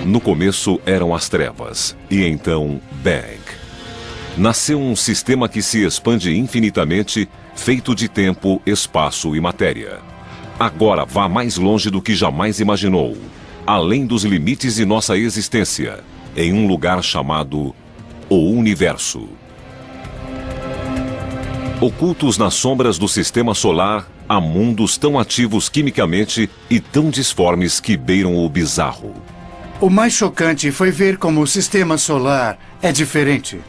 No começo eram as trevas, e então Bang. Nasceu um sistema que se expande infinitamente, feito de tempo, espaço e matéria. Agora vá mais longe do que jamais imaginou, além dos limites de nossa existência, em um lugar chamado o Universo. Ocultos nas sombras do sistema solar, há mundos tão ativos quimicamente e tão disformes que beiram o bizarro. O mais chocante foi ver como o sistema solar é diferente.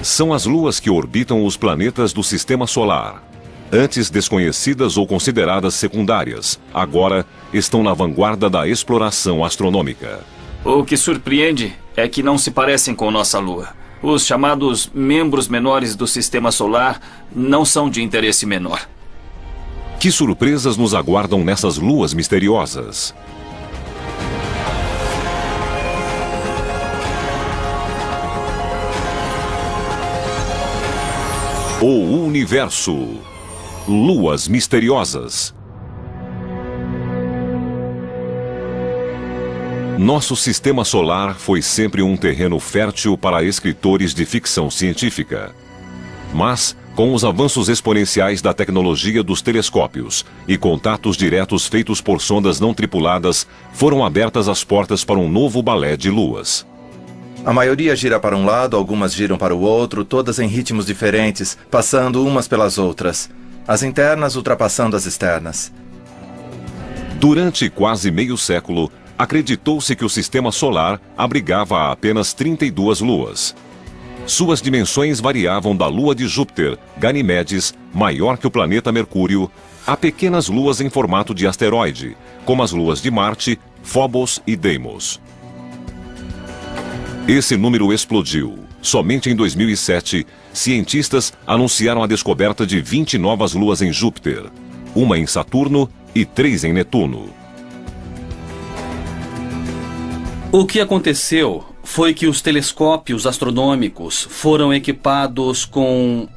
São as luas que orbitam os planetas do sistema solar. Antes desconhecidas ou consideradas secundárias, agora estão na vanguarda da exploração astronômica. O que surpreende é que não se parecem com nossa Lua. Os chamados membros menores do sistema solar não são de interesse menor. Que surpresas nos aguardam nessas luas misteriosas? O Universo. Luas misteriosas. Nosso sistema solar foi sempre um terreno fértil para escritores de ficção científica. Mas, com os avanços exponenciais da tecnologia dos telescópios e contatos diretos feitos por sondas não tripuladas, foram abertas as portas para um novo balé de luas. A maioria gira para um lado, algumas giram para o outro, todas em ritmos diferentes, passando umas pelas outras. As internas ultrapassando as externas. Durante quase meio século, acreditou-se que o sistema solar abrigava apenas 32 luas. Suas dimensões variavam da lua de Júpiter, Ganimedes, maior que o planeta Mercúrio, a pequenas luas em formato de asteroide, como as luas de Marte, Phobos e Deimos. Esse número explodiu. Somente em 2007, cientistas anunciaram a descoberta de 20 novas luas em Júpiter, uma em Saturno e 3 em Netuno. O que aconteceu foi que os telescópios astronômicos foram equipados com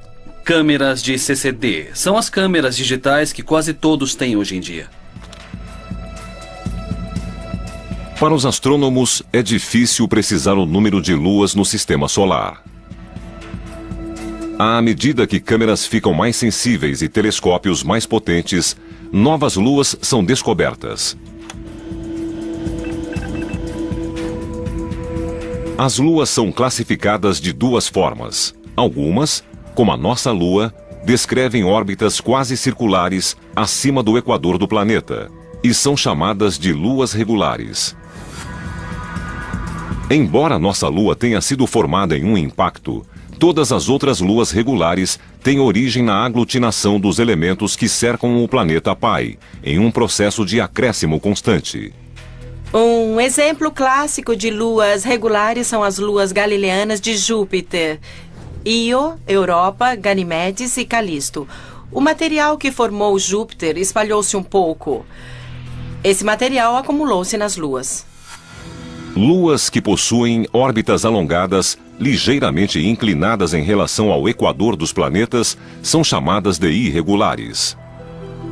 câmeras de CCD. São as câmeras digitais que quase todos têm hoje em dia. Para os astrônomos, é difícil precisar o número de luas no sistema solar. À medida que câmeras ficam mais sensíveis e telescópios mais potentes, novas luas são descobertas. As luas são classificadas de duas formas. Algumas, como a nossa Lua, descrevem órbitas quase circulares acima do equador do planeta e são chamadas de luas regulares. Embora nossa Lua tenha sido formada em um impacto, todas as outras luas regulares têm origem na aglutinação dos elementos que cercam o planeta pai, em um processo de acréscimo constante. Um exemplo clássico de luas regulares são as luas galileanas de Júpiter, Io, Europa, Ganimedes e Calisto. O material que formou Júpiter espalhou-se um pouco. Esse material acumulou-se nas luas. Luas que possuem órbitas alongadas, ligeiramente inclinadas em relação ao equador dos planetas, são chamadas de irregulares.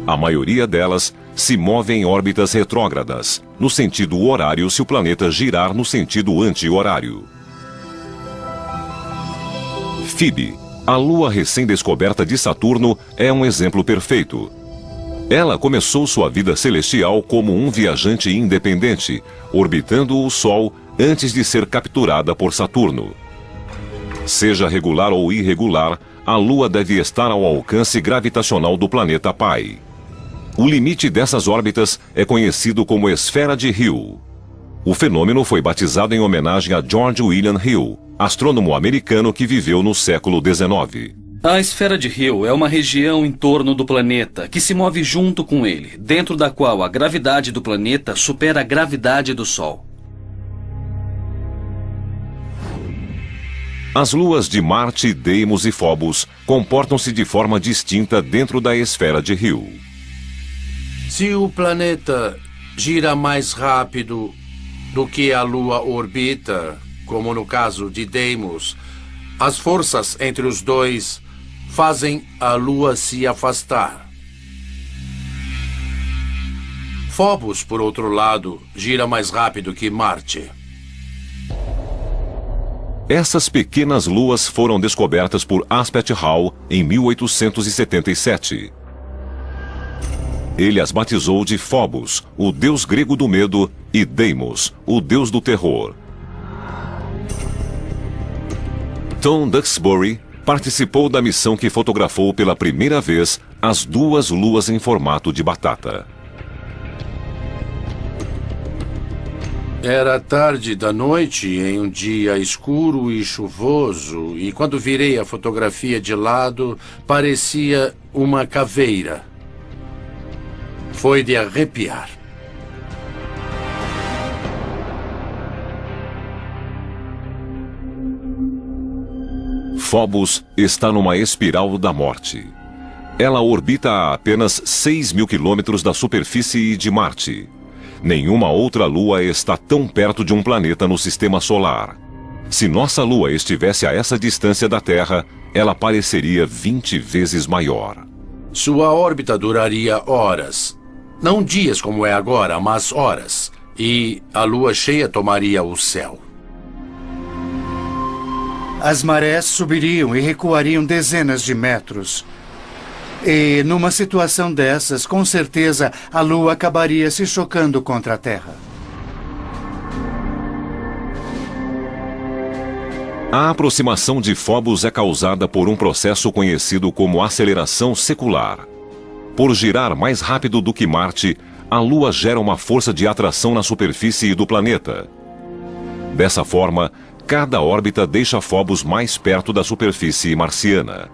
A maioria delas se move em órbitas retrógradas, no sentido horário se o planeta girar no sentido anti-horário. Phoebe, a lua recém-descoberta de Saturno, é um exemplo perfeito. Ela começou sua vida celestial como um viajante independente, orbitando o Sol antes de ser capturada por Saturno. Seja regular ou irregular, a Lua deve estar ao alcance gravitacional do planeta pai. O limite dessas órbitas é conhecido como esfera de Hill. O fenômeno foi batizado em homenagem a George William Hill, astrônomo americano que viveu no século XIX. A esfera de Hill é uma região em torno do planeta que se move junto com ele, dentro da qual a gravidade do planeta supera a gravidade do Sol. As luas de Marte, Deimos e Phobos comportam-se de forma distinta dentro da esfera de Hill. Se o planeta gira mais rápido do que a Lua orbita, como no caso de Deimos, as forças entre os dois fazem a Lua se afastar. Phobos, por outro lado, gira mais rápido que Marte. Essas pequenas luas foram descobertas por Aspet Hall em 1877. Ele as batizou de Phobos, o deus grego do medo, e Deimos, o deus do terror. Tom Duxbury participou da missão que fotografou pela primeira vez as duas luas em formato de batata. Era tarde da noite, em um dia escuro e chuvoso, e quando virei a fotografia de lado, parecia uma caveira. Foi de arrepiar. Phobos está numa espiral da morte. Ela orbita a apenas 6.000 quilômetros da superfície de Marte. Nenhuma outra lua está tão perto de um planeta no sistema solar. Se nossa lua estivesse a essa distância da Terra, ela pareceria 20 vezes maior. Sua órbita duraria horas. Não dias como é agora, mas horas. E a lua cheia tomaria o céu. As marés subiriam e recuariam dezenas de metros. E, numa situação dessas, com certeza, a Lua acabaria se chocando contra a Terra. A aproximação de Phobos é causada por um processo conhecido como aceleração secular. Por girar mais rápido do que Marte, a Lua gera uma força de atração na superfície do planeta. Dessa forma, cada órbita deixa Phobos mais perto da superfície marciana.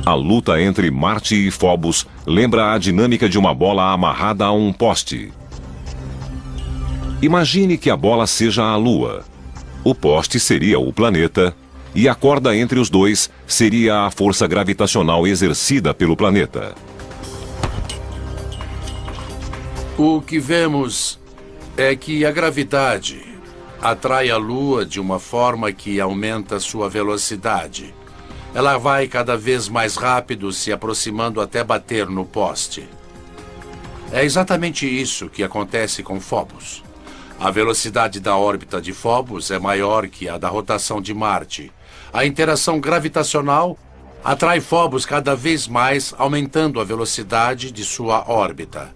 A luta entre Marte e Phobos lembra a dinâmica de uma bola amarrada a um poste. Imagine que a bola seja a Lua. O poste seria o planeta e a corda entre os dois seria a força gravitacional exercida pelo planeta. O que vemos é que a gravidade atrai a Lua de uma forma que aumenta sua velocidade. Ela vai cada vez mais rápido, se aproximando até bater no poste. É exatamente isso que acontece com Phobos. A velocidade da órbita de Phobos é maior que a da rotação de Marte. A interação gravitacional atrai Phobos cada vez mais, aumentando a velocidade de sua órbita.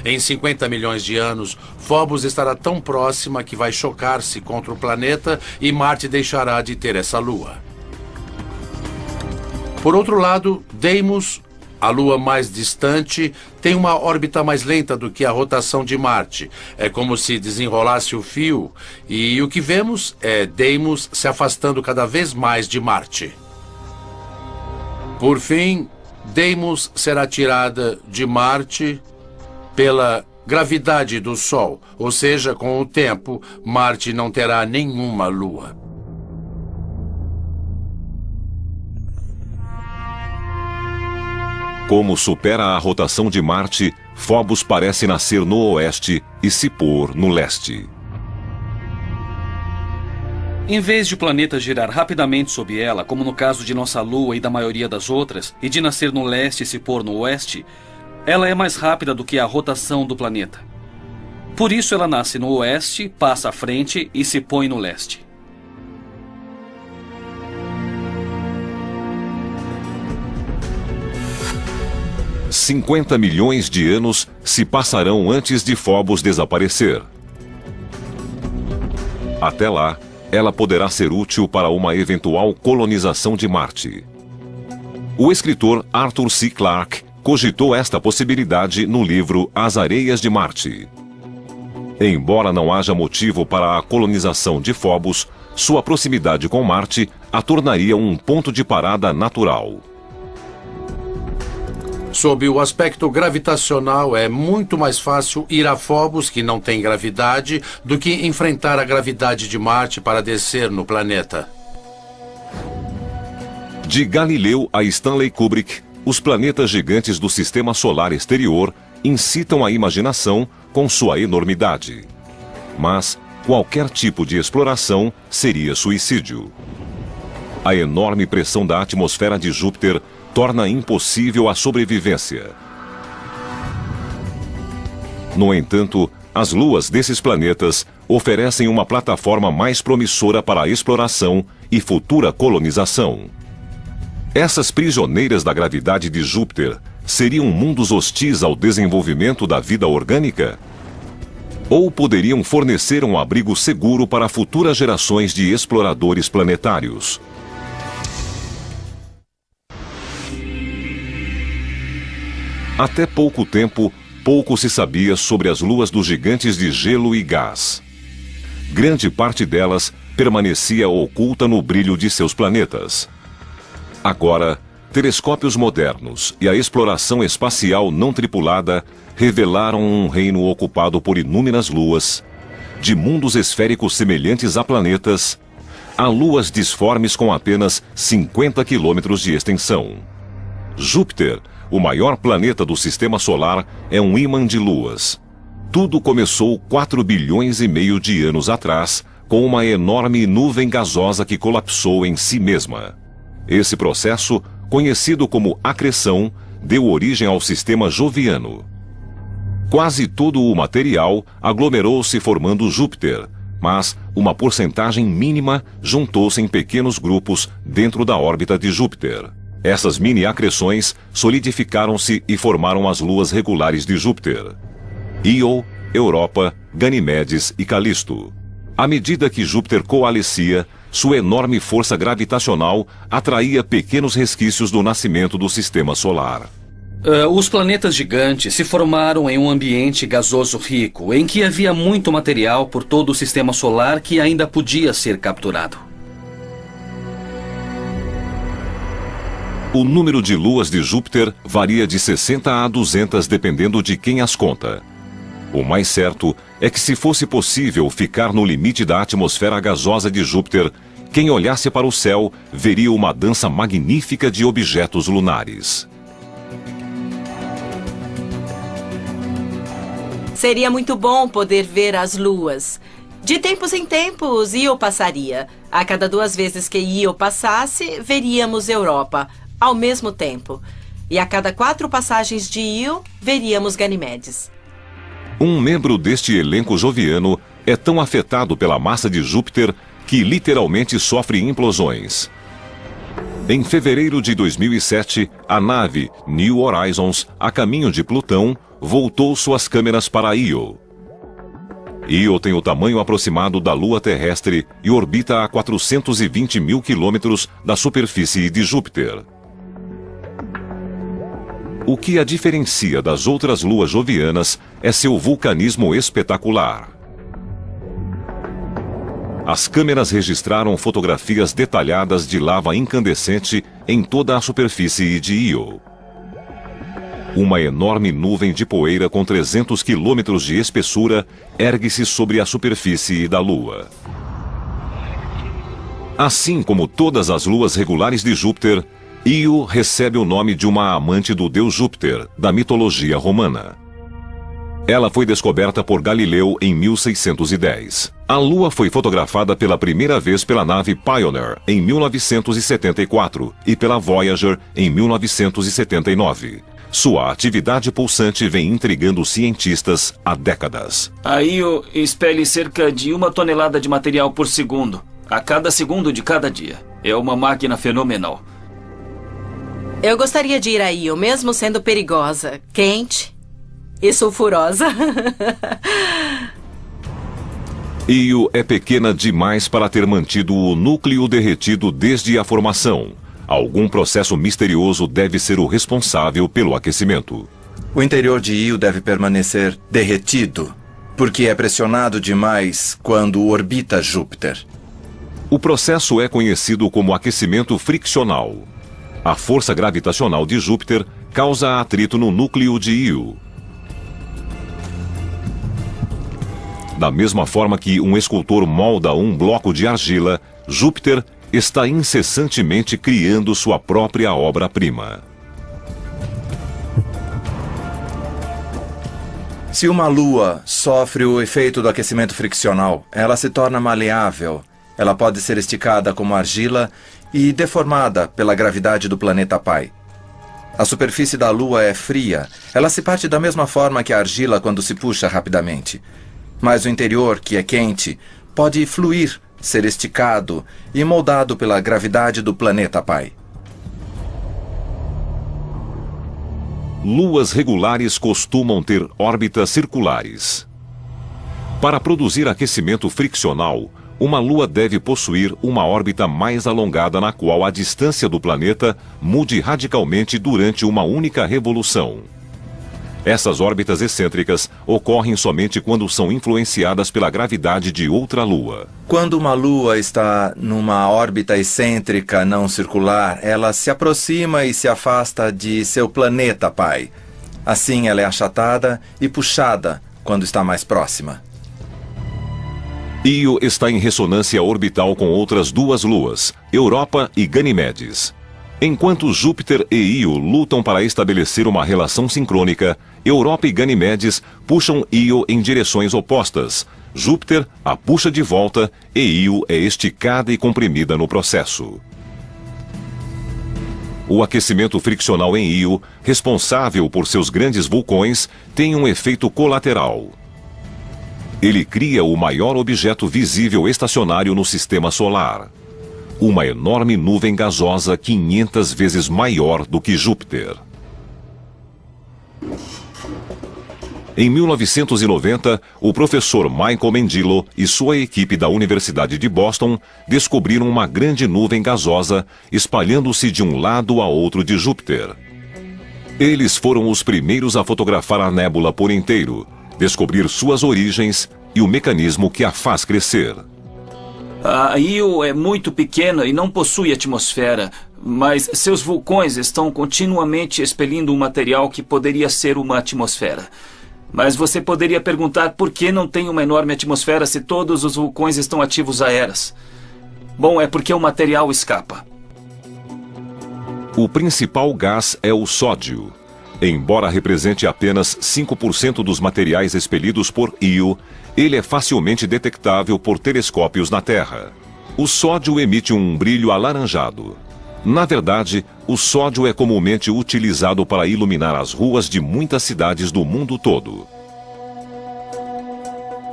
Em 50 milhões de anos, Phobos estará tão próxima que vai chocar-se contra o planeta e Marte deixará de ter essa lua. Por outro lado, Deimos, a lua mais distante, tem uma órbita mais lenta do que a rotação de Marte. É como se desenrolasse o fio, e o que vemos é Deimos se afastando cada vez mais de Marte. Por fim, Deimos será tirada de Marte pela gravidade do Sol, ou seja, com o tempo, Marte não terá nenhuma lua. Como supera a rotação de Marte, Phobos parece nascer no oeste e se pôr no leste. Em vez de o planeta girar rapidamente sob ela, como no caso de nossa Lua e da maioria das outras, e de nascer no leste e se pôr no oeste, ela é mais rápida do que a rotação do planeta. Por isso ela nasce no oeste, passa à frente e se põe no leste. $50 milhões de anos se passarão antes de Phobos desaparecer. Até lá, ela poderá ser útil para uma eventual colonização de Marte. O escritor Arthur C. Clarke cogitou esta possibilidade no livro As Areias de Marte. Embora não haja motivo para a colonização de Phobos, sua proximidade com Marte a tornaria um ponto de parada natural. Sob o aspecto gravitacional, é muito mais fácil ir a Phobos, que não tem gravidade, do que enfrentar a gravidade de Marte para descer no planeta. De Galileu a Stanley Kubrick, os planetas gigantes do sistema solar exterior incitam a imaginação com sua enormidade. Mas qualquer tipo de exploração seria suicídio. A enorme pressão da atmosfera de Júpiter torna impossível a sobrevivência. No entanto, as luas desses planetas oferecem uma plataforma mais promissora para a exploração e futura colonização. Essas prisioneiras da gravidade de Júpiter seriam mundos hostis ao desenvolvimento da vida orgânica? Ou poderiam fornecer um abrigo seguro para futuras gerações de exploradores planetários? Até pouco tempo, pouco se sabia sobre as luas dos gigantes de gelo e gás. Grande parte delas permanecia oculta no brilho de seus planetas. Agora, telescópios modernos e a exploração espacial não tripulada revelaram um reino ocupado por inúmeras luas, de mundos esféricos semelhantes a planetas, a luas disformes com apenas 50 quilômetros de extensão. Júpiter, o maior planeta do Sistema Solar, é um ímã de luas. Tudo começou 4 bilhões e meio de anos atrás, com uma enorme nuvem gasosa que colapsou em si mesma. Esse processo, conhecido como acreção, deu origem ao Sistema Joviano. Quase todo o material aglomerou-se formando Júpiter, mas uma porcentagem mínima juntou-se em pequenos grupos dentro da órbita de Júpiter. Essas mini-acreções solidificaram-se e formaram as luas regulares de Júpiter: Io, Europa, Ganimedes e Calisto. À medida que Júpiter coalescia, sua enorme força gravitacional atraía pequenos resquícios do nascimento do Sistema Solar. Os planetas gigantes se formaram em um ambiente gasoso rico, em que havia muito material por todo o Sistema Solar que ainda podia ser capturado. O número de luas de Júpiter varia de 60 a 200 dependendo de quem as conta. O mais certo é que, se fosse possível ficar no limite da atmosfera gasosa de Júpiter, quem olhasse para o céu veria uma dança magnífica de objetos lunares. Seria muito bom poder ver as luas. De tempos em tempos, Io passaria. A cada 2 vezes que Io passasse, veríamos Europa, ao mesmo tempo. E a cada 4 passagens de Io, veríamos Ganimedes. Um membro deste elenco joviano é tão afetado pela massa de Júpiter que literalmente sofre implosões. Em fevereiro de 2007, a nave New Horizons, a caminho de Plutão, voltou suas câmeras para Io. Io tem o tamanho aproximado da Lua terrestre e orbita a 420 mil quilômetros da superfície de Júpiter. O que a diferencia das outras luas jovianas é seu vulcanismo espetacular. As câmeras registraram fotografias detalhadas de lava incandescente em toda a superfície de Io. Uma enorme nuvem de poeira com 300 quilômetros de espessura ergue-se sobre a superfície da Lua. Assim como todas as luas regulares de Júpiter, Io recebe o nome de uma amante do deus Júpiter, da mitologia romana. Ela foi descoberta por Galileu em 1610. A Lua foi fotografada pela primeira vez pela nave Pioneer em 1974 e pela Voyager em 1979. Sua atividade pulsante vem intrigando cientistas há décadas. A Io expele cerca de 1 tonelada de material por segundo, a cada segundo de cada dia. É uma máquina fenomenal. Eu gostaria de ir a Io, mesmo sendo perigosa, quente e sulfurosa. Io é pequena demais para ter mantido o núcleo derretido desde a formação. Algum processo misterioso deve ser o responsável pelo aquecimento. O interior de Io deve permanecer derretido, porque é pressionado demais quando orbita Júpiter. O processo é conhecido como aquecimento friccional. A força gravitacional de Júpiter causa atrito no núcleo de Io. Da mesma forma que um escultor molda um bloco de argila, Júpiter está incessantemente criando sua própria obra-prima. Se uma lua sofre o efeito do aquecimento friccional, ela se torna maleável. Ela pode ser esticada como argila e deformada pela gravidade do planeta pai. A superfície da Lua é fria. Ela se parte da mesma forma que a argila quando se puxa rapidamente. Mas o interior, que é quente, pode fluir, ser esticado e moldado pela gravidade do planeta pai. Luas regulares costumam ter órbitas circulares. Para produzir aquecimento friccional, uma lua deve possuir uma órbita mais alongada na qual a distância do planeta mude radicalmente durante uma única revolução. Essas órbitas excêntricas ocorrem somente quando são influenciadas pela gravidade de outra lua. Quando uma lua está numa órbita excêntrica não circular, ela se aproxima e se afasta de seu planeta pai. Assim, ela é achatada e puxada quando está mais próxima. Io está em ressonância orbital com outras duas luas, Europa e Ganimedes. Enquanto Júpiter e Io lutam para estabelecer uma relação sincrônica, Europa e Ganimedes puxam Io em direções opostas. Júpiter a puxa de volta e Io é esticada e comprimida no processo. O aquecimento friccional em Io, responsável por seus grandes vulcões, tem um efeito colateral. Ele cria o maior objeto visível estacionário no sistema solar. Uma enorme nuvem gasosa 500 vezes maior do que Júpiter. Em 1990, o professor Michael Mendilo e sua equipe da Universidade de Boston descobriram uma grande nuvem gasosa espalhando-se de um lado a outro de Júpiter. Eles foram os primeiros a fotografar a nébula por inteiro, descobrir suas origens e o mecanismo que a faz crescer. A Io é muito pequena e não possui atmosfera, mas seus vulcões estão continuamente expelindo um material que poderia ser uma atmosfera. Mas você poderia perguntar por que não tem uma enorme atmosfera se todos os vulcões estão ativos há eras. Bom, é porque o material escapa. O principal gás é o sódio. Embora represente apenas 5% dos materiais expelidos por Io, ele é facilmente detectável por telescópios na Terra. O sódio emite um brilho alaranjado. Na verdade, o sódio é comumente utilizado para iluminar as ruas de muitas cidades do mundo todo.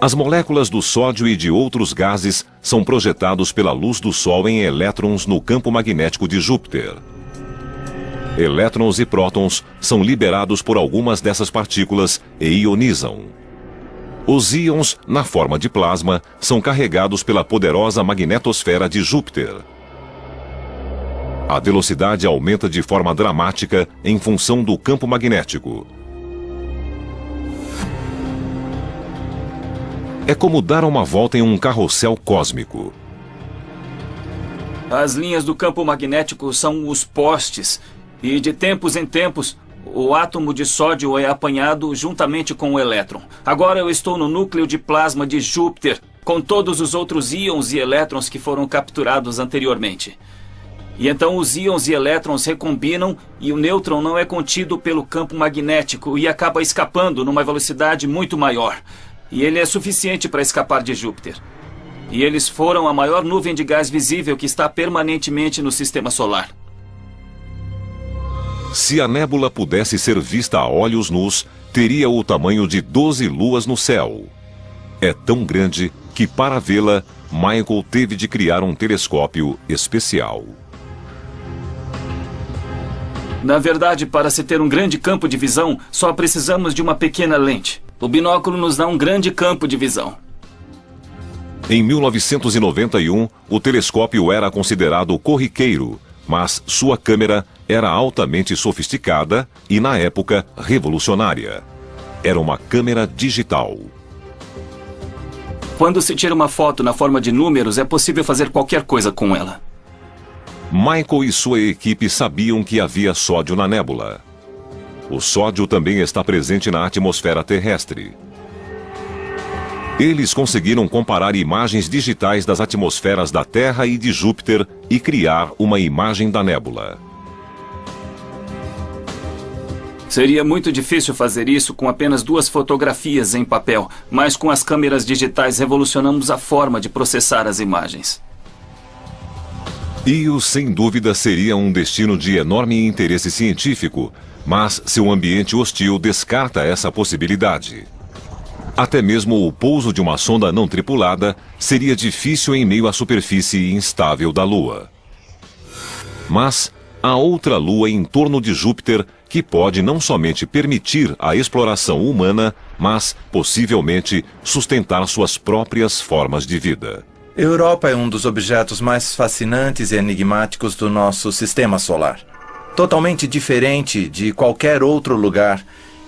As moléculas do sódio e de outros gases são projetados pela luz do Sol em elétrons no campo magnético de Júpiter. Elétrons e prótons são liberados por algumas dessas partículas e ionizam. Os íons, na forma de plasma, são carregados pela poderosa magnetosfera de Júpiter. A velocidade aumenta de forma dramática em função do campo magnético. É como dar uma volta em um carrossel cósmico. As linhas do campo magnético são os postes, e de tempos em tempos, o átomo de sódio é apanhado juntamente com o elétron. Agora eu estou no núcleo de plasma de Júpiter, com todos os outros íons e elétrons que foram capturados anteriormente. E então os íons e elétrons recombinam e o nêutron não é contido pelo campo magnético e acaba escapando numa velocidade muito maior. E ele é suficiente para escapar de Júpiter. E eles foram a maior nuvem de gás visível que está permanentemente no sistema solar. Se a nébula pudesse ser vista a olhos nus, teria o tamanho de 12 luas no céu. É tão grande que, para vê-la, Michael teve de criar um telescópio especial. Na verdade, para se ter um grande campo de visão, só precisamos de uma pequena lente. O binóculo nos dá um grande campo de visão. Em 1991, o telescópio era considerado corriqueiro, mas sua câmera era altamente sofisticada e, na época, revolucionária. Era uma câmera digital. Quando se tira uma foto na forma de números, é possível fazer qualquer coisa com ela. Michael e sua equipe sabiam que havia sódio na nébula. O sódio também está presente na atmosfera terrestre. Eles conseguiram comparar imagens digitais das atmosferas da Terra e de Júpiter e criar uma imagem da nébula. Seria muito difícil fazer isso com apenas 2 fotografias em papel, mas com as câmeras digitais revolucionamos a forma de processar as imagens. Io, sem dúvida, seria um destino de enorme interesse científico, mas seu ambiente hostil descarta essa possibilidade. Até mesmo o pouso de uma sonda não tripulada seria difícil em meio à superfície instável da Lua. Mas há outra Lua em torno de Júpiter que pode não somente permitir a exploração humana, mas, possivelmente, sustentar suas próprias formas de vida. Europa é um dos objetos mais fascinantes e enigmáticos do nosso sistema solar. Totalmente diferente de qualquer outro lugar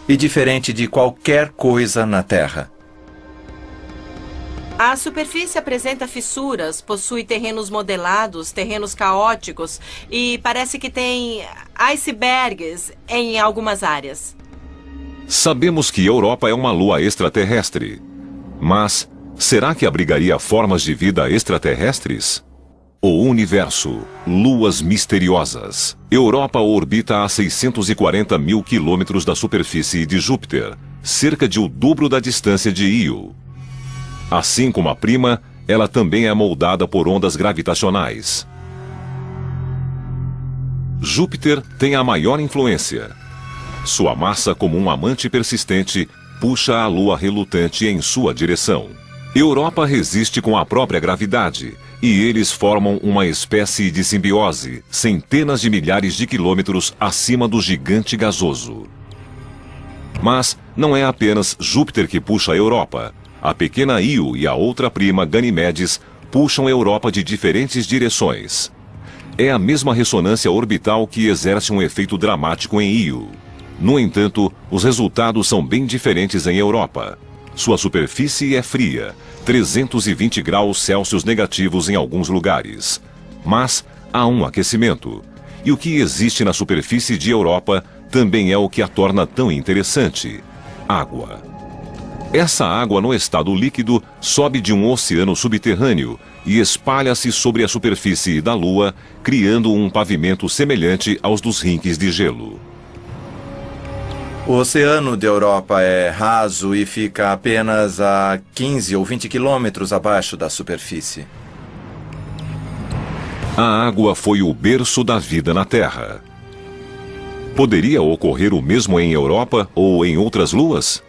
e diferente de qualquer coisa na Terra. A superfície apresenta fissuras, possui terrenos modelados, terrenos caóticos e parece que tem icebergs em algumas áreas. Sabemos que Europa é uma lua extraterrestre, mas será que abrigaria formas de vida extraterrestres? O universo, luas misteriosas. Europa orbita a 640 mil quilômetros da superfície de Júpiter, cerca de o dobro da distância de Io. Assim como a prima, ela também é moldada por ondas gravitacionais. Júpiter tem a maior influência. Sua massa, como um amante persistente, puxa a Lua relutante em sua direção. Europa resiste com a própria gravidade, e eles formam uma espécie de simbiose, centenas de milhares de quilômetros acima do gigante gasoso. Mas não é apenas Júpiter que puxa a Europa. A pequena Io e a outra prima, Ganimedes, puxam a Europa de diferentes direções. É a mesma ressonância orbital que exerce um efeito dramático em Io. No entanto, os resultados são bem diferentes em Europa. Sua superfície é fria, 320 graus Celsius negativos em alguns lugares. Mas há um aquecimento. E o que existe na superfície de Europa também é o que a torna tão interessante: água. Essa água no estado líquido sobe de um oceano subterrâneo e espalha-se sobre a superfície da Lua, criando um pavimento semelhante aos dos rinques de gelo. O oceano de Europa é raso e fica apenas a 15 ou 20 quilômetros abaixo da superfície. A água foi o berço da vida na Terra. Poderia ocorrer o mesmo em Europa ou em outras luas?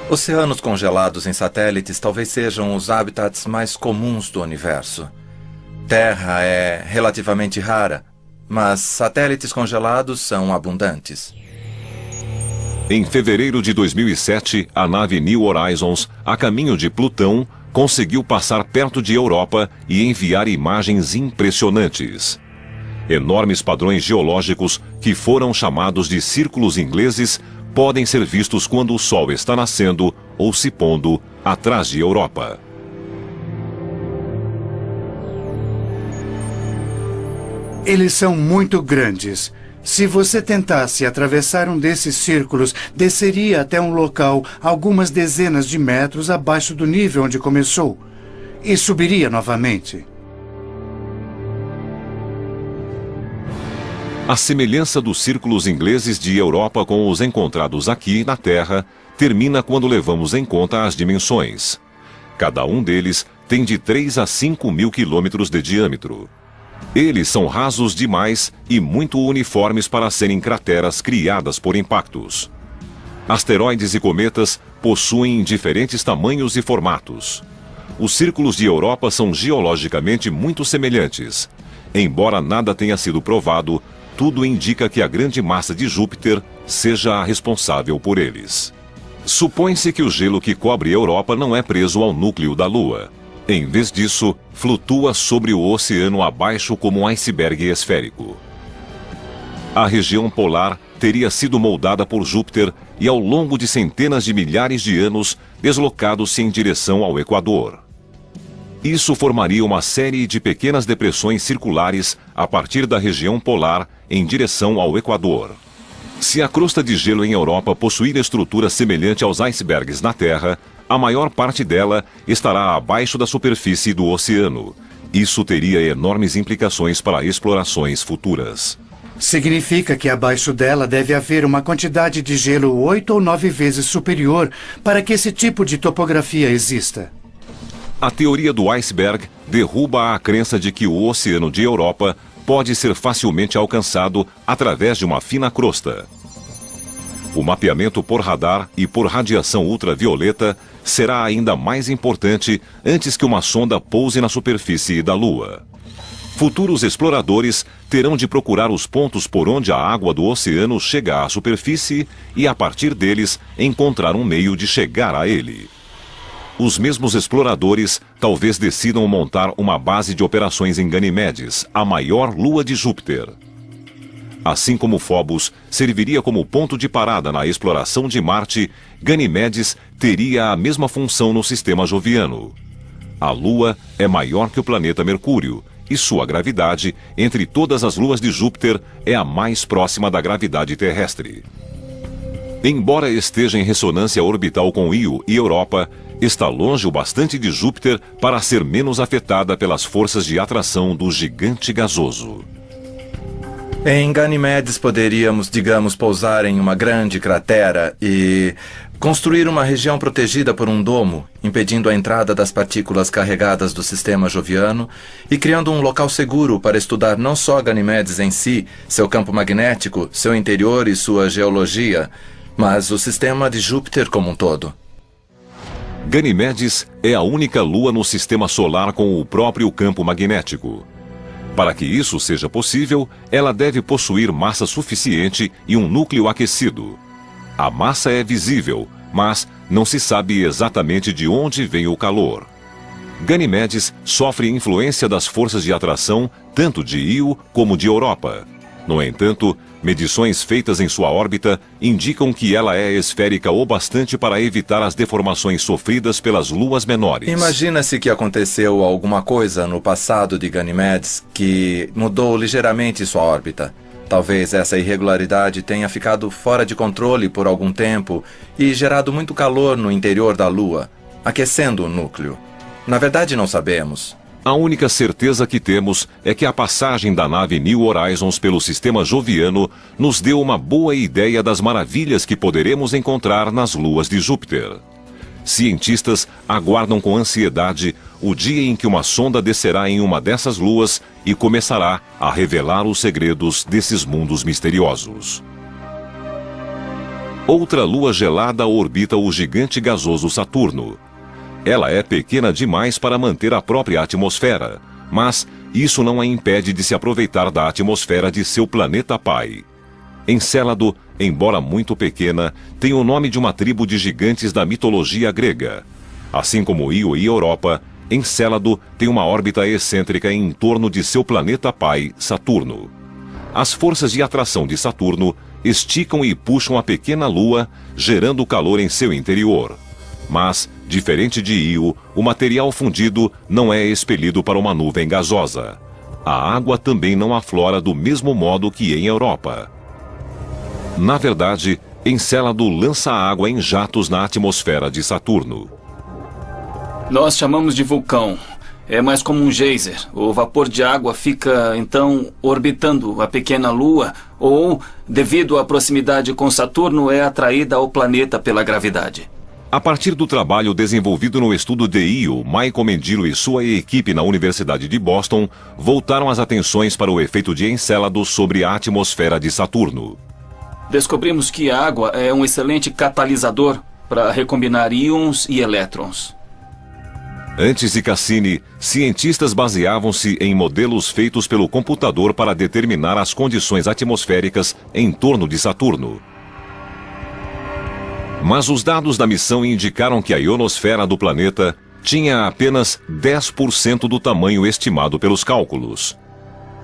Oceanos congelados em satélites talvez sejam os habitats mais comuns do universo. Terra é relativamente rara, mas satélites congelados são abundantes. Em fevereiro de 2007, a nave New Horizons, a caminho de Plutão, conseguiu passar perto de Europa e enviar imagens impressionantes. Enormes padrões geológicos, que foram chamados de círculos ingleses, podem ser vistos quando o Sol está nascendo ou se pondo atrás de Europa. Eles são muito grandes. Se você tentasse atravessar um desses círculos, desceria até um local algumas dezenas de metros abaixo do nível onde começou e subiria novamente. A semelhança dos círculos ingleses de Europa com os encontrados aqui na Terra termina quando levamos em conta as dimensões. Cada um deles tem de 3 a 5 mil quilômetros de diâmetro. Eles são rasos demais e muito uniformes para serem crateras criadas por impactos. Asteroides e cometas possuem diferentes tamanhos e formatos. Os círculos de Europa são geologicamente muito semelhantes. Embora nada tenha sido provado, tudo indica que a grande massa de Júpiter seja a responsável por eles. Supõe-se que o gelo que cobre a Europa não é preso ao núcleo da Lua. Em vez disso, flutua sobre o oceano abaixo como um iceberg esférico. A região polar teria sido moldada por Júpiter e, ao longo de centenas de milhares de anos, deslocado-se em direção ao Equador. Isso formaria uma série de pequenas depressões circulares a partir da região polar em direção ao Equador. Se a crosta de gelo em Europa possuir estrutura semelhante aos icebergs na Terra, a maior parte dela estará abaixo da superfície do oceano. Isso teria enormes implicações para explorações futuras. Significa que abaixo dela deve haver uma quantidade de gelo 8 ou 9 vezes superior para que esse tipo de topografia exista. A teoria do iceberg derruba a crença de que o oceano de Europa pode ser facilmente alcançado através de uma fina crosta. O mapeamento por radar e por radiação ultravioleta será ainda mais importante antes que uma sonda pouse na superfície da Lua. Futuros exploradores terão de procurar os pontos por onde a água do oceano chega à superfície e, a partir deles, encontrar um meio de chegar a ele. Os mesmos exploradores talvez decidam montar uma base de operações em Ganimedes, a maior lua de Júpiter. Assim como Phobos serviria como ponto de parada na exploração de Marte, Ganimedes teria a mesma função no sistema joviano. A Lua é maior que o planeta Mercúrio, e sua gravidade, entre todas as luas de Júpiter, é a mais próxima da gravidade terrestre. Embora esteja em ressonância orbital com Io e Europa, está longe o bastante de Júpiter para ser menos afetada pelas forças de atração do gigante gasoso. Em Ganimedes poderíamos, digamos, pousar em uma grande cratera e construir uma região protegida por um domo, impedindo a entrada das partículas carregadas do sistema joviano e criando um local seguro para estudar não só Ganimedes em si, seu campo magnético, seu interior e sua geologia, mas o sistema de Júpiter como um todo. Ganimedes é a única lua no sistema solar com o próprio campo magnético. Para que isso seja possível, ela deve possuir massa suficiente e um núcleo aquecido. A massa é visível, mas não se sabe exatamente de onde vem o calor. Ganimedes sofre influência das forças de atração tanto de Io como de Europa. No entanto, medições feitas em sua órbita indicam que ela é esférica o bastante para evitar as deformações sofridas pelas luas menores. Imagina-se que aconteceu alguma coisa no passado de Ganimedes que mudou ligeiramente sua órbita. Talvez essa irregularidade tenha ficado fora de controle por algum tempo e gerado muito calor no interior da Lua, aquecendo o núcleo. Na verdade, não sabemos. A única certeza que temos é que a passagem da nave New Horizons pelo sistema joviano nos deu uma boa ideia das maravilhas que poderemos encontrar nas luas de Júpiter. Cientistas aguardam com ansiedade o dia em que uma sonda descerá em uma dessas luas e começará a revelar os segredos desses mundos misteriosos. Outra lua gelada orbita o gigante gasoso Saturno. Ela é pequena demais para manter a própria atmosfera, mas isso não a impede de se aproveitar da atmosfera de seu planeta pai. Encélado, embora muito pequena, tem o nome de uma tribo de gigantes da mitologia grega. Assim como Io e Europa, Encélado tem uma órbita excêntrica em torno de seu planeta pai, Saturno. As forças de atração de Saturno esticam e puxam a pequena lua, gerando calor em seu interior. Mas, diferente de Io, o material fundido não é expelido para uma nuvem gasosa. A água também não aflora do mesmo modo que em Europa. Na verdade, Encélado lança a água em jatos na atmosfera de Saturno. Nós chamamos de vulcão. É mais como um geyser. O vapor de água fica, então, orbitando a pequena lua ou, devido à proximidade com Saturno, é atraída ao planeta pela gravidade. A partir do trabalho desenvolvido no estudo de Io, Michael Mendilo e sua equipe na Universidade de Boston voltaram as atenções para o efeito de Encélado sobre a atmosfera de Saturno. Descobrimos que a água é um excelente catalisador para recombinar íons e elétrons. Antes de Cassini, cientistas baseavam-se em modelos feitos pelo computador para determinar as condições atmosféricas em torno de Saturno. Mas os dados da missão indicaram que a ionosfera do planeta tinha apenas 10% do tamanho estimado pelos cálculos.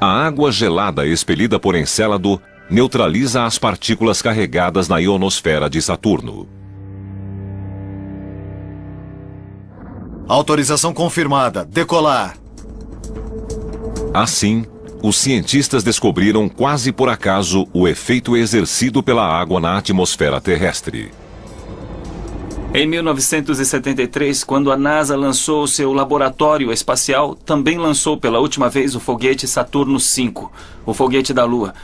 A água gelada expelida por Encélado neutraliza as partículas carregadas na ionosfera de Saturno. Autorização confirmada. Decolar. Assim, os cientistas descobriram quase por acaso o efeito exercido pela água na atmosfera terrestre. Em 1973, quando a NASA lançou seu laboratório espacial, também lançou pela última vez o foguete Saturno V, o foguete da Lua.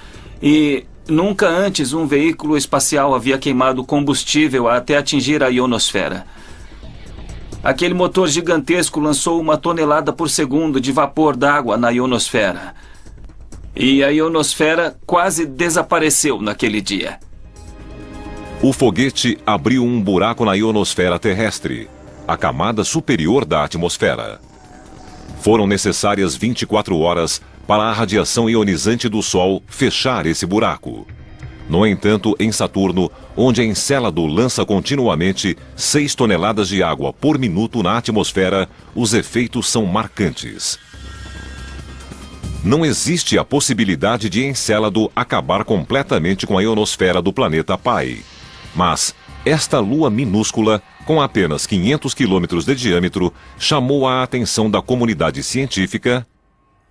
E nunca antes um veículo espacial havia queimado combustível até atingir a ionosfera. Aquele motor gigantesco lançou 1 tonelada por segundo de vapor d'água na ionosfera. E a ionosfera quase desapareceu naquele dia. O foguete abriu um buraco na ionosfera terrestre, a camada superior da atmosfera. Foram necessárias 24 horas para a radiação ionizante do Sol fechar esse buraco. No entanto, em Saturno, onde Encélado lança continuamente 6 toneladas de água por minuto na atmosfera, os efeitos são marcantes. Não existe a possibilidade de Encélado acabar completamente com a ionosfera do planeta pai. Mas esta lua minúscula, com apenas 500 quilômetros de diâmetro, chamou a atenção da comunidade científica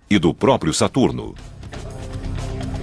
e do próprio Saturno.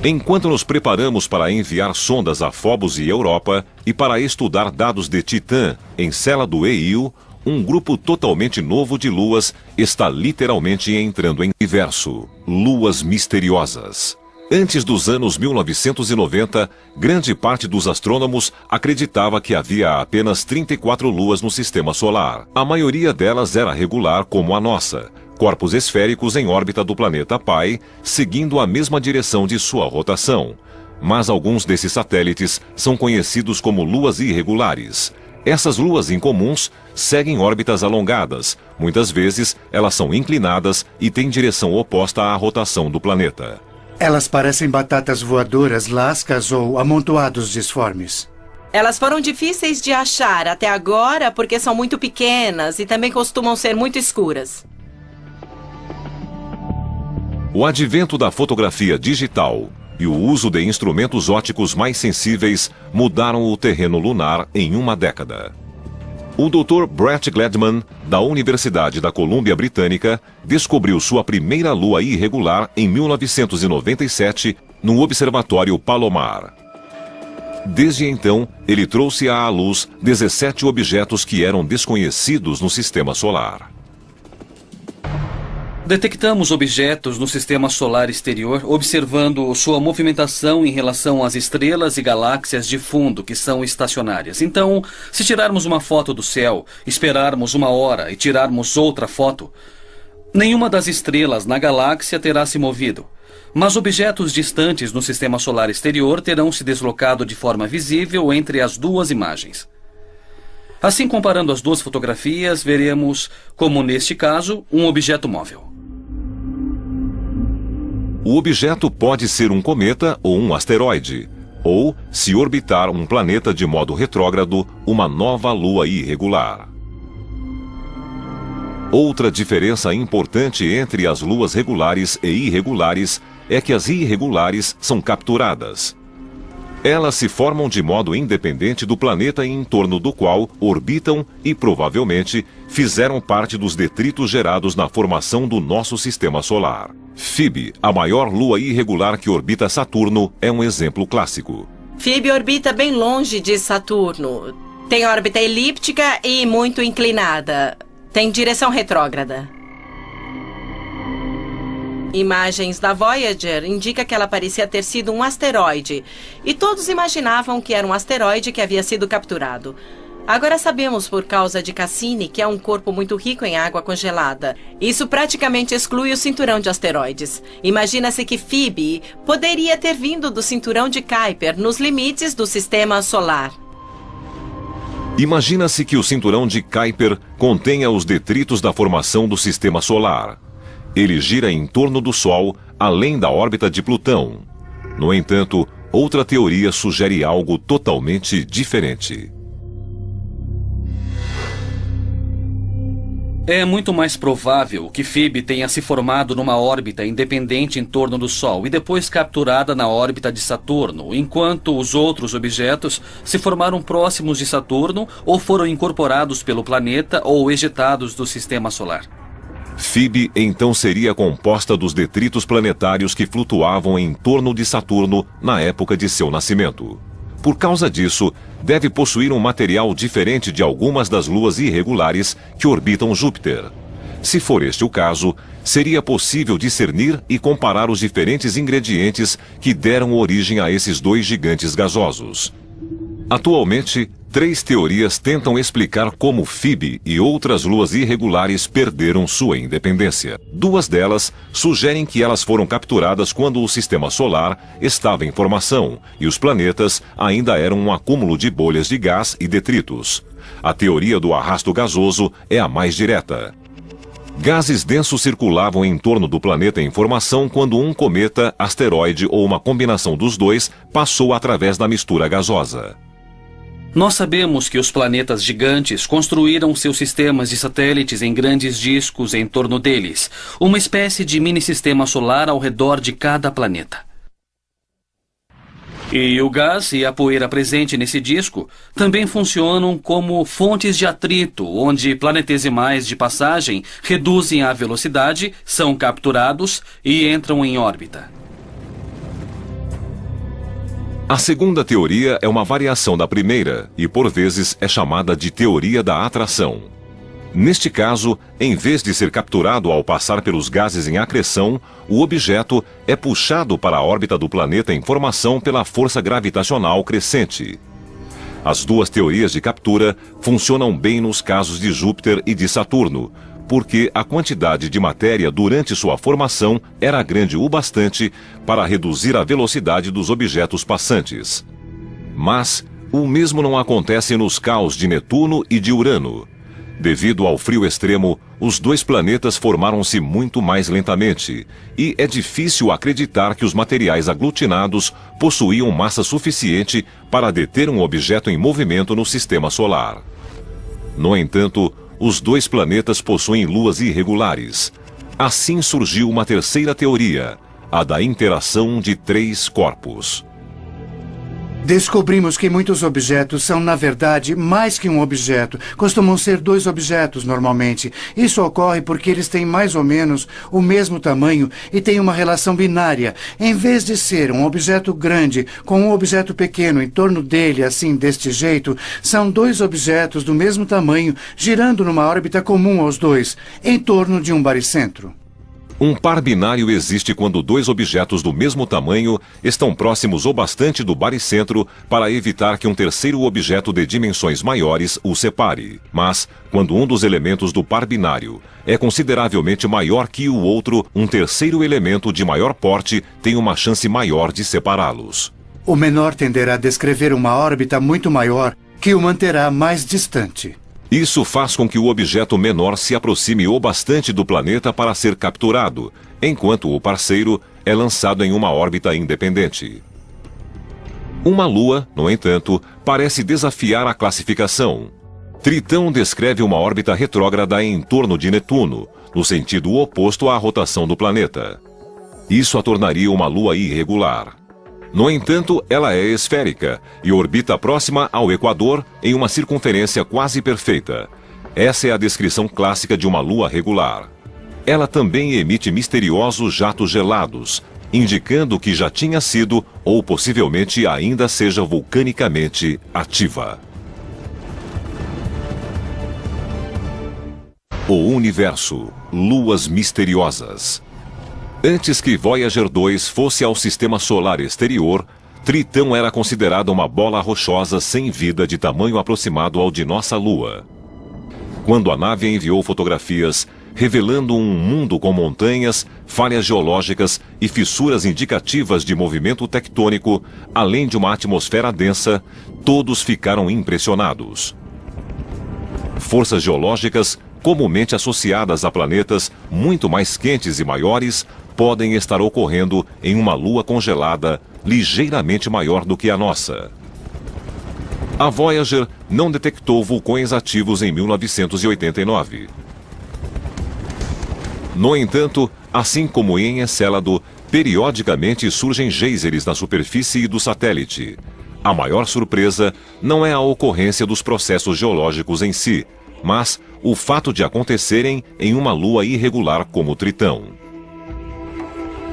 Enquanto nos preparamos para enviar sondas a Phobos e Europa e para estudar dados de Titã, Encélado e Io, um grupo totalmente novo de luas está literalmente entrando em universo. Luas misteriosas. Antes dos anos 1990, grande parte dos astrônomos acreditava que havia apenas 34 luas no sistema solar. A maioria delas era regular como a nossa, corpos esféricos em órbita do planeta pai, seguindo a mesma direção de sua rotação. Mas alguns desses satélites são conhecidos como luas irregulares. Essas luas incomuns seguem órbitas alongadas. Muitas vezes, elas são inclinadas e têm direção oposta à rotação do planeta. Elas parecem batatas voadoras, lascas ou amontoados disformes. Elas foram difíceis de achar até agora porque são muito pequenas e também costumam ser muito escuras. O advento da fotografia digital e o uso de instrumentos ópticos mais sensíveis mudaram o terreno lunar em uma década. O Dr. Brett Gladman, da Universidade da Colômbia Britânica, descobriu sua primeira lua irregular em 1997 no Observatório Palomar. Desde então, ele trouxe à luz 17 objetos que eram desconhecidos no sistema solar. Detectamos objetos no sistema solar exterior, observando sua movimentação em relação às estrelas e galáxias de fundo, que são estacionárias. Então, se tirarmos uma foto do céu, esperarmos 1 hora e tirarmos outra foto, nenhuma das estrelas na galáxia terá se movido. Mas objetos distantes no sistema solar exterior terão se deslocado de forma visível entre as duas imagens. Assim, comparando as duas fotografias, veremos, como neste caso, um objeto móvel. O objeto pode ser um cometa ou um asteroide, ou, se orbitar um planeta de modo retrógrado, uma nova lua irregular. Outra diferença importante entre as luas regulares e irregulares é que as irregulares são capturadas. Elas se formam de modo independente do planeta em torno do qual orbitam e, provavelmente, fizeram parte dos detritos gerados na formação do nosso sistema solar. Phoebe, a maior lua irregular que orbita Saturno, é um exemplo clássico. Phoebe orbita bem longe de Saturno. Tem órbita elíptica e muito inclinada. Tem direção retrógrada. Imagens da Voyager indicam que ela parecia ter sido um asteroide. E todos imaginavam que era um asteroide que havia sido capturado. Agora sabemos por causa de Cassini que é um corpo muito rico em água congelada. Isso praticamente exclui o cinturão de asteroides. Imagina-se que Phoebe poderia ter vindo do cinturão de Kuiper nos limites do sistema solar. Imagina-se que o cinturão de Kuiper contenha os detritos da formação do sistema solar. Ele gira em torno do Sol, além da órbita de Plutão. No entanto, outra teoria sugere algo totalmente diferente. É muito mais provável que Phoebe tenha se formado numa órbita independente em torno do Sol e depois capturada na órbita de Saturno, enquanto os outros objetos se formaram próximos de Saturno ou foram incorporados pelo planeta ou ejetados do sistema solar. Phoebe então seria composta dos detritos planetários que flutuavam em torno de Saturno na época de seu nascimento. Por causa disso, deve possuir um material diferente de algumas das luas irregulares que orbitam Júpiter. Se for este o caso, seria possível discernir e comparar os diferentes ingredientes que deram origem a esses dois gigantes gasosos. Atualmente, 3 teorias tentam explicar como Phoebe e outras luas irregulares perderam sua independência. 2 delas sugerem que elas foram capturadas quando o sistema solar estava em formação e os planetas ainda eram um acúmulo de bolhas de gás e detritos. A teoria do arrasto gasoso é a mais direta. Gases densos circulavam em torno do planeta em formação quando um cometa, asteroide ou uma combinação dos dois passou através da mistura gasosa. Nós sabemos que os planetas gigantes construíram seus sistemas de satélites em grandes discos em torno deles, uma espécie de mini-sistema solar ao redor de cada planeta. E o gás e a poeira presente nesse disco também funcionam como fontes de atrito, onde planetesimais de passagem reduzem a velocidade, são capturados e entram em órbita. A segunda teoria é uma variação da primeira e, por vezes, é chamada de teoria da atração. Neste caso, em vez de ser capturado ao passar pelos gases em acreção, o objeto é puxado para a órbita do planeta em formação pela força gravitacional crescente. As 2 teorias de captura funcionam bem nos casos de Júpiter e de Saturno, porque a quantidade de matéria durante sua formação era grande o bastante para reduzir a velocidade dos objetos passantes. Mas o mesmo não acontece nos caos de Netuno e de Urano. Devido ao frio extremo, os 2 planetas formaram-se muito mais lentamente, e é difícil acreditar que os materiais aglutinados possuíam massa suficiente para deter um objeto em movimento no sistema solar. No entanto, os 2 planetas possuem luas irregulares. Assim surgiu uma terceira teoria, a da interação de 3 corpos. Descobrimos que muitos objetos são, na verdade, mais que um objeto. Costumam ser 2 objetos, normalmente. Isso ocorre porque eles têm mais ou menos o mesmo tamanho e têm uma relação binária. Em vez de ser um objeto grande com um objeto pequeno em torno dele, assim, deste jeito, são 2 objetos do mesmo tamanho girando numa órbita comum aos 2, em torno de um baricentro. Um par binário existe quando 2 objetos do mesmo tamanho estão próximos o bastante do baricentro para evitar que um terceiro objeto de dimensões maiores o separe. Mas, quando um dos elementos do par binário é consideravelmente maior que o outro, um terceiro elemento de maior porte tem uma chance maior de separá-los. O menor tenderá a descrever uma órbita muito maior que o manterá mais distante. Isso faz com que o objeto menor se aproxime o bastante do planeta para ser capturado, enquanto o parceiro é lançado em uma órbita independente. Uma lua, no entanto, parece desafiar a classificação. Tritão descreve uma órbita retrógrada em torno de Netuno, no sentido oposto à rotação do planeta. Isso a tornaria uma lua irregular. No entanto, ela é esférica e orbita próxima ao Equador em uma circunferência quase perfeita. Essa é a descrição clássica de uma lua regular. Ela também emite misteriosos jatos gelados, indicando que já tinha sido ou possivelmente ainda seja vulcanicamente ativa. O universo, luas misteriosas. Antes que Voyager 2 fosse ao sistema solar exterior, Tritão era considerada uma bola rochosa sem vida de tamanho aproximado ao de nossa Lua. Quando a nave enviou fotografias revelando um mundo com montanhas, falhas geológicas e fissuras indicativas de movimento tectônico, além de uma atmosfera densa, todos ficaram impressionados. Forças geológicas, comumente associadas a planetas muito mais quentes e maiores, podem estar ocorrendo em uma lua congelada ligeiramente maior do que a nossa. A Voyager não detectou vulcões ativos em 1989. No entanto, assim como em Encélado, periodicamente surgem geysers na superfície do satélite. A maior surpresa não é a ocorrência dos processos geológicos em si, mas o fato de acontecerem em uma lua irregular como Tritão.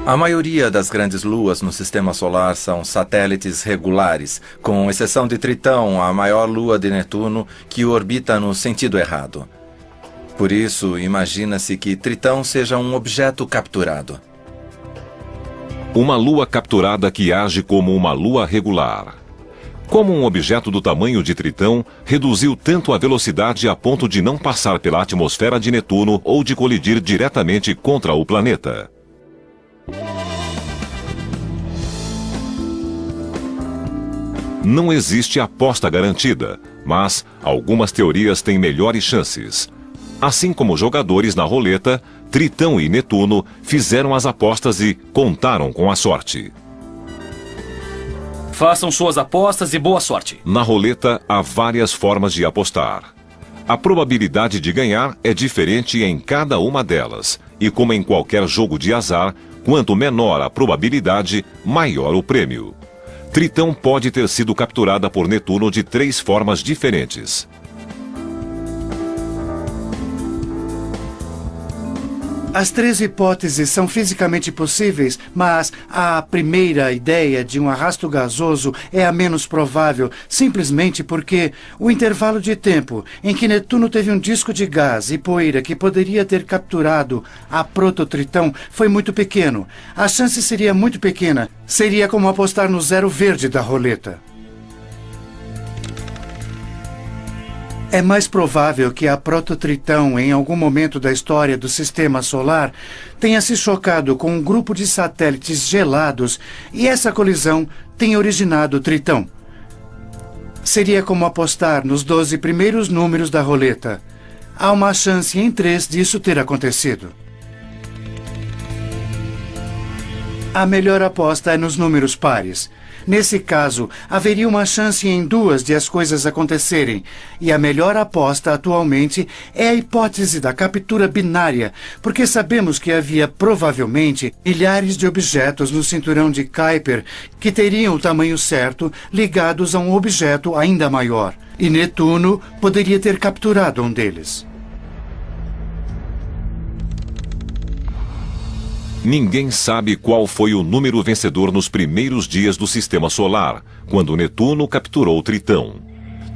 A maioria das grandes luas no sistema solar são satélites regulares, com exceção de Tritão, a maior lua de Netuno, que orbita no sentido errado. Por isso, imagina-se que Tritão seja um objeto capturado. Uma lua capturada que age como uma lua regular. Como um objeto do tamanho de Tritão reduziu tanto a velocidade a ponto de não passar pela atmosfera de Netuno ou de colidir diretamente contra o planeta. Não existe aposta garantida, mas algumas teorias têm melhores chances. Assim como jogadores na roleta, Tritão e Netuno fizeram as apostas e contaram com a sorte. Façam suas apostas e boa sorte. Na roleta, há várias formas de apostar. A probabilidade de ganhar é diferente em cada uma delas. E como em qualquer jogo de azar, quanto menor a probabilidade, maior o prêmio. Tritão pode ter sido capturada por Netuno de 3 formas diferentes. As 3 hipóteses são fisicamente possíveis, mas a primeira ideia de um arrasto gasoso é a menos provável, simplesmente porque o intervalo de tempo em que Netuno teve um disco de gás e poeira que poderia ter capturado a prototritão foi muito pequeno. A chance seria muito pequena. Seria como apostar no zero verde da roleta. É mais provável que a prototritão, em algum momento da história do Sistema Solar, tenha se chocado com um grupo de satélites gelados e essa colisão tenha originado o Tritão. Seria como apostar nos 12 primeiros números da roleta. Há uma chance em 3 disso ter acontecido. A melhor aposta é nos números pares. Nesse caso, haveria uma chance em 2 de as coisas acontecerem. E a melhor aposta atualmente é a hipótese da captura binária, porque sabemos que havia provavelmente milhares de objetos no cinturão de Kuiper que teriam o tamanho certo ligados a um objeto ainda maior. E Netuno poderia ter capturado um deles. Ninguém sabe qual foi o número vencedor nos primeiros dias do Sistema Solar, quando Netuno capturou Tritão.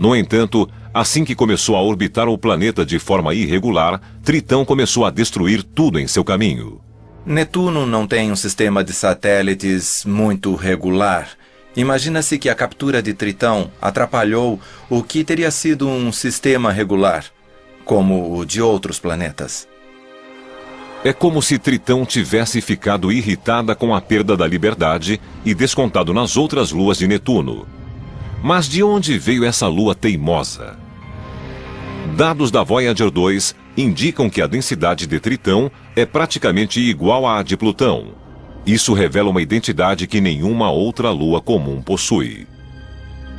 No entanto, assim que começou a orbitar o planeta de forma irregular, Tritão começou a destruir tudo em seu caminho. Netuno não tem um sistema de satélites muito regular. Imagina-se que a captura de Tritão atrapalhou o que teria sido um sistema regular, como o de outros planetas. É como se Tritão tivesse ficado irritada com a perda da liberdade e descontado nas outras luas de Netuno. Mas de onde veio essa lua teimosa? Dados da Voyager 2 indicam que a densidade de Tritão é praticamente igual à de Plutão. Isso revela uma identidade que nenhuma outra lua comum possui.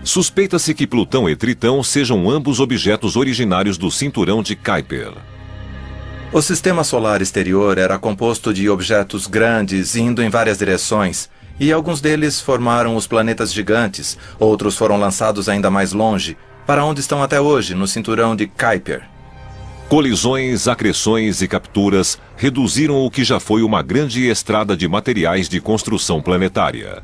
Suspeita-se que Plutão e Tritão sejam ambos objetos originários do cinturão de Kuiper. O sistema solar exterior era composto de objetos grandes indo em várias direções, e alguns deles formaram os planetas gigantes, outros foram lançados ainda mais longe, para onde estão até hoje, no cinturão de Kuiper. Colisões, acreções e capturas reduziram o que já foi uma grande estrada de materiais de construção planetária.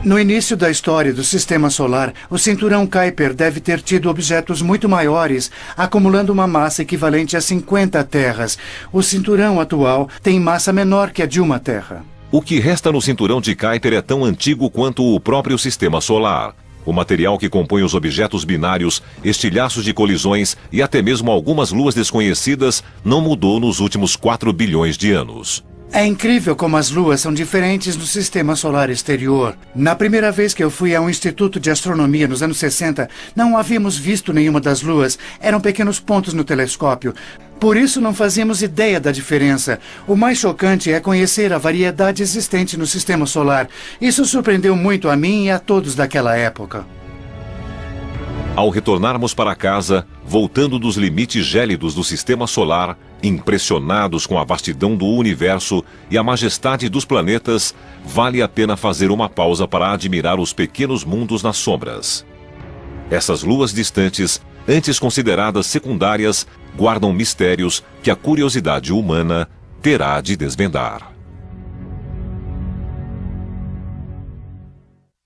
No início da história do Sistema Solar, o cinturão Kuiper deve ter tido objetos muito maiores, acumulando uma massa equivalente a 50 terras. O cinturão atual tem massa menor que a de uma terra. O que resta no cinturão de Kuiper é tão antigo quanto o próprio Sistema Solar. O material que compõe os objetos binários, estilhaços de colisões e até mesmo algumas luas desconhecidas não mudou nos últimos 4 bilhões de anos. É incrível como as luas são diferentes no Sistema Solar exterior. Na primeira vez que eu fui a um instituto de astronomia nos anos 60, não havíamos visto nenhuma das luas. Eram pequenos pontos no telescópio. Por isso não fazíamos ideia da diferença. O mais chocante é conhecer a variedade existente no Sistema Solar. Isso surpreendeu muito a mim e a todos daquela época. Ao retornarmos para casa, voltando dos limites gélidos do Sistema Solar, impressionados com a vastidão do universo e a majestade dos planetas, vale a pena fazer uma pausa para admirar os pequenos mundos nas sombras. Essas luas distantes, antes consideradas secundárias, guardam mistérios que a curiosidade humana terá de desvendar.